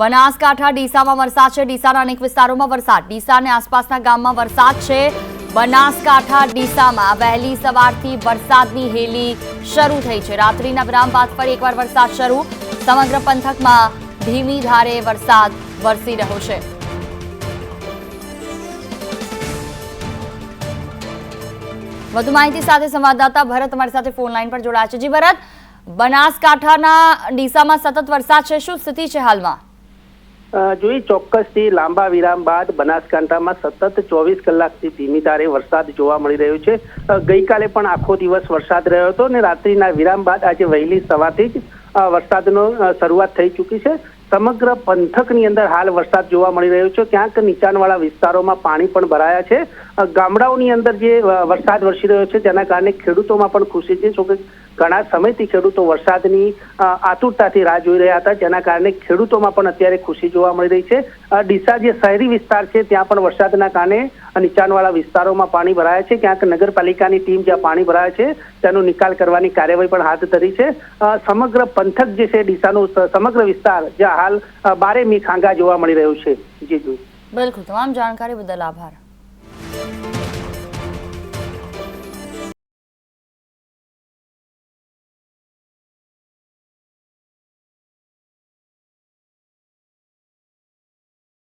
બનાસકાંઠા ડીસામાં વરસાદ છે। ડીસાના અનેક વિસ્તારોમાં વરસાદ। ડીસા અને આસપાસના ગામમાં વરસાદ છે। બનાસકાંઠા ડીસામાં વહેલી સવારથી વરસાદની હેલી શરૂ થઈ છે। રાત્રિના વિરામ બાદ ફરી એકવાર વરસાદ શરૂ। સમગ્ર પંથકમાં ધીમી ધારે વરસાદ વરસી રહ્યો છે। વધુ માહિતી સાથે સંવાદદાતા ભરત અમારી સાથે ફોન લાઈન પર જોડાયા છે। જી ભરત, બનાસકાંઠાના ડીસામાં સતત વરસાદ છે, શું સ્થિતિ છે હાલમાં? જોઈ ચોક્કસથી લાંબા વિરામ બાદ બનાસકાંઠામાં સતત 24 કલાકથી ધીમી ધારે વરસાદ જોવા મળી રહ્યો છે। ગઈકાલે પણ આખો દિવસ વરસાદ રહ્યો હતો અને રાત્રિના વિરામ બાદ આજે વહેલી સવારથી જ વરસાદનો શરૂઆત થઈ ચૂકી છે। સમગ્ર પંથકની અંદર હાલ વરસાદ જોવા મળી રહ્યો છે। ક્યાંક નીચાણવાળા વિસ્તારોમાં પાણી પણ ભરાયા છે। ગામડાઓની અંદર જે વરસાદ વરસી રહ્યો છે તેના કારણે ખેડૂતોમાં પણ ખુશી છે। જો કે ઘણા સમયથી ખેડૂતો વરસાદની આતુરતાથી રાહ જોઈ રહ્યા હતા, જેના કારણે ખેડૂતોમાં પણ અત્યારે ખુશી જોવા મળી રહી છે। ડીસા જે શહેરી વિસ્તાર છે ત્યાં પણ વરસાદના કારણે નીચાણવાળા વિસ્તારોમાં પાણી ભરાયા છે। ક્યાંક નગરપાલિકાની ટીમ જ્યાં પાણી ભરાયા છે તેનો નિકાલ કરવાની કાર્યવાહી પણ હાથ ધરી છે। સમગ્ર પંથક જે છે ડીસાનો સમગ્ર વિસ્તાર જ્યાં હાલ બારેમી ખાંગા જોવા મળી રહ્યું છે। જી જી, બિલકુલ, તમામ જાણકારી બદલ આભાર।